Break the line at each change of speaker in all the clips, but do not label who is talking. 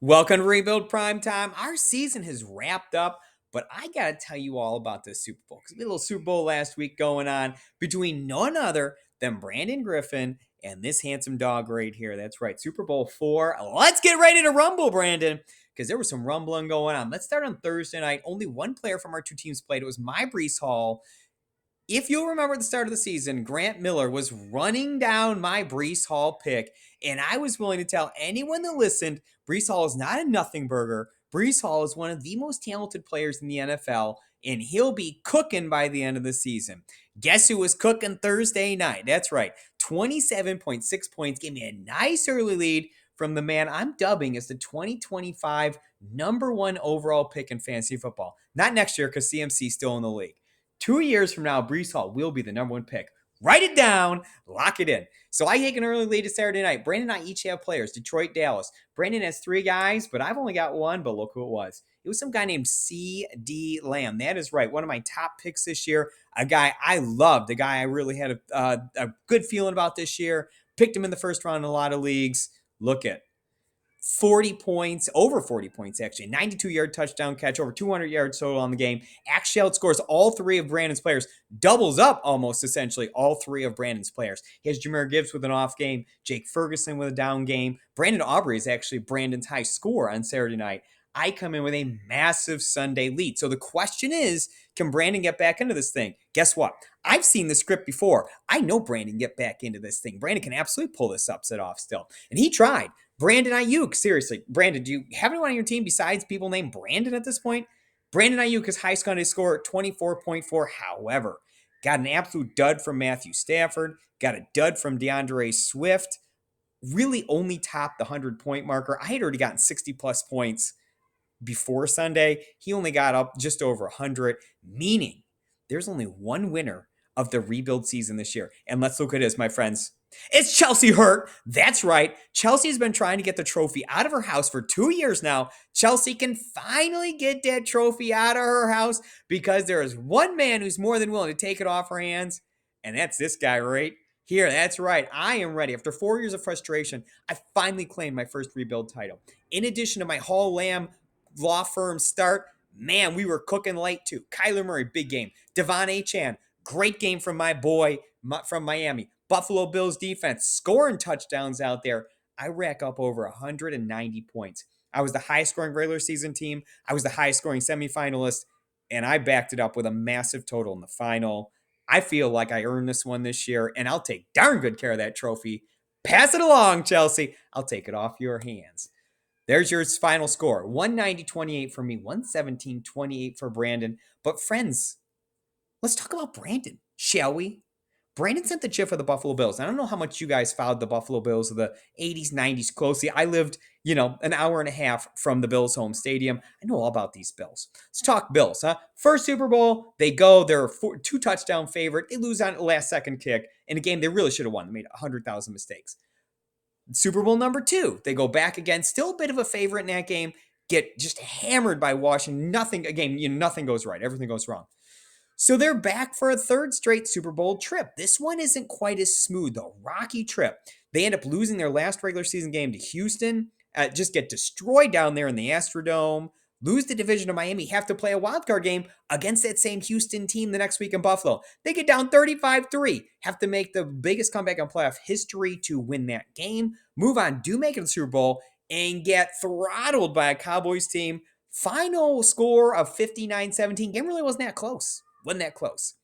Welcome to Rebuild Prime Time. Our season has wrapped up, but I got to tell you all about this Super Bowl because we had a little Super Bowl last week going on between none other than Brandon Griffin and this handsome dog right here. That's right, Super Bowl 4. Let's get ready to rumble, Brandon, because there was some rumbling going on. Let's start on Thursday night. Only one player from our two teams played. It was my Brees Hall. If you'll remember at the start of the season, Grant Miller was running down my Brees Hall pick, and I was willing to tell anyone that listened, Brees Hall is not a nothing burger. Brees Hall is one of the most talented players in the NFL, and he'll be cooking by the end of the season. Guess who was cooking Thursday night? That's right, 27.6 points, gave me a nice early lead from the man I'm dubbing as the 2025 number one overall pick in fantasy football. Not next year because CMC's still in the league. 2 years from now, Brees Hall will be the number one pick. Write it down, lock it in. So I take an early lead to Saturday night. Brandon and I each have players, Detroit, Dallas. Brandon has three guys, but I've only got one, but look who it was. It was some guy named C.D. Lamb. That is right, one of my top picks this year. A guy I loved, a guy I really had a good feeling about this year. Picked him in the first round in a lot of leagues. Look at 40 points, over 40 points actually, 92-yard touchdown catch, over 200 yards total on the game. Actually outscores all three of Brandon's players, doubles up almost essentially all three of Brandon's players. He has Jahmyr Gibbs with an off game, Jake Ferguson with a down game. Brandon Aubrey is actually Brandon's high score on Saturday night. I come in with a massive Sunday lead. So the question is, can Brandon get back into this thing? Guess what? I've seen the script before. I know Brandon get back into this thing. Brandon can absolutely pull this upset off still. And he tried. Brandon Ayuk, seriously. Brandon, do you have anyone on your team besides people named Brandon at this point? Brandon Ayuk is high Sunday score at 24.4. However, got an absolute dud from Matthew Stafford, got a dud from DeAndre Swift, really only topped the 100-point marker. I had already gotten 60-plus points before Sunday. He only got up just over 100, meaning there's only one winner of the rebuild season this year. And let's look at this, my friends. It's Chelsea Hurt. That's right. Chelsea has been trying to get the trophy out of her house for 2 years now. Chelsea can finally get that trophy out of her house because there is one man who's more than willing to take it off her hands, and that's this guy right here. That's right. I am ready. After 4 years of frustration, I finally claimed my first rebuild title. In addition to my Hall Lamb law firm start, man, we were cooking late too. Kyler Murray, big game. Devon Achane, great game from my boy from Miami. Buffalo Bills defense, scoring touchdowns out there. I rack up over 190 points. I was the highest scoring regular season team. I was the highest scoring semifinalist, and I backed it up with a massive total in the final. I feel like I earned this one this year, and I'll take darn good care of that trophy. Pass it along, Chelsea. I'll take it off your hands. There's your final score. 190-28 for me, 117-28 for Brandon. But friends, let's talk about Brandon, shall we? Brandon sent the chip for the Buffalo Bills. I don't know how much you guys followed the Buffalo Bills of the 80s, 90s closely. I lived, an hour and a half from the Bills' home stadium. I know all about these Bills. Let's talk Bills, huh? First Super Bowl, they go. They're a two-touchdown favorite. They lose on a last-second kick in a game they really should have won. They made 100,000 mistakes. Super Bowl number 2, they go back again. Still a bit of a favorite in that game. Get just hammered by Washington. Nothing, again, nothing goes right. Everything goes wrong. So they're back for a third straight Super Bowl trip. This one isn't quite as smooth, though. Rocky trip. They end up losing their last regular season game to Houston. Just get destroyed down there in the Astrodome. Lose the division to Miami. Have to play a wild card game against that same Houston team the next week in Buffalo. They get down 35-3. Have to make the biggest comeback in playoff history to win that game. Move on. Do make it to the Super Bowl and get throttled by a Cowboys team. Final score of 59-17. Game really wasn't that close. Wasn't that close.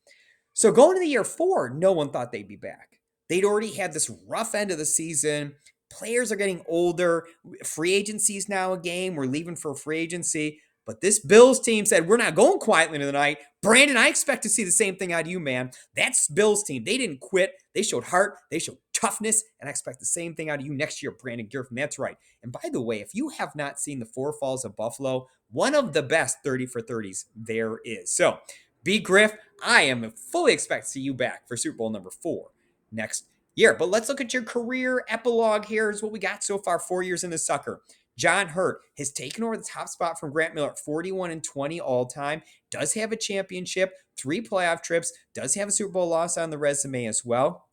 So going to the year 4, no one thought they'd be back. They'd already had this rough end of the season. Players are getting older. Free agency is now a game. We're leaving for free agency. But this Bills team said, we're not going quietly into the night. Brandon, I expect to see the same thing out of you, man. That's Bills team. They didn't quit. They showed heart. They showed toughness. And I expect the same thing out of you next year, Brandon Griffin. That's right. And by the way, if you have not seen the Four Falls of Buffalo, one of the best 30 for 30s there is. So, B. Griff, I am fully expect to see you back for Super Bowl number 4 next year. But let's look at your career epilogue. Here's what we got so far, 4 years in the sucker. John Hurt has taken over the top spot from Grant Miller, 41-20 all time. Does have a championship, 3 playoff trips, does have a Super Bowl loss on the resume as well.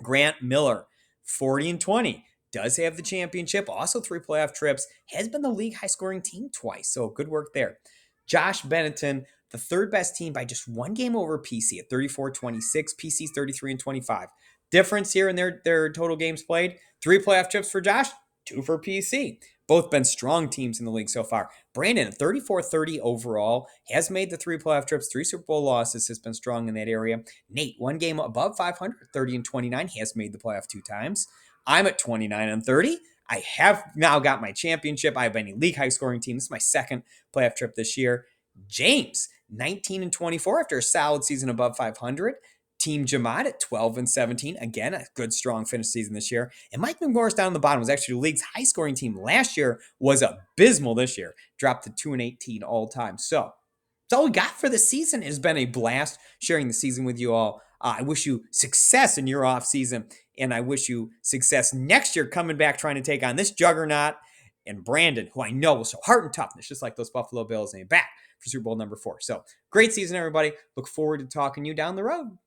Grant Miller, 40-20. does have the championship, also 3 playoff trips, has been the league high scoring team twice. So good work there. Josh Bennington, the third best team by just 1 game over PC at 34-26. PC's 33-25. Difference here in their total games played. 3 playoff trips for Josh, 2 for PC. Both been strong teams in the league so far. Brandon, 34-30 overall, has made the 3 playoff trips, 3 Super Bowl losses, has been strong in that area. Nate, 1 game above 500, 30-29, has made the playoff 2 times. I'm at 29-30. I have now got my championship. I have been a league high scoring team. This is my second playoff trip this year. James, 19-24 after a solid season above 500. Team Jamad at 12-17. Again, a good, strong finish season this year. And Mike McMorris down on the bottom was actually the league's high-scoring team last year, was abysmal this year. Dropped to 2-18 all time. So that's all we got for the season. It has been a blast sharing the season with you all. I wish you success in your off season, and I wish you success next year coming back trying to take on this juggernaut and Brandon, who I know will show heart and toughness, just like those Buffalo Bills, and back for Super Bowl number 4. So great season, everybody. Look forward to talking to you down the road.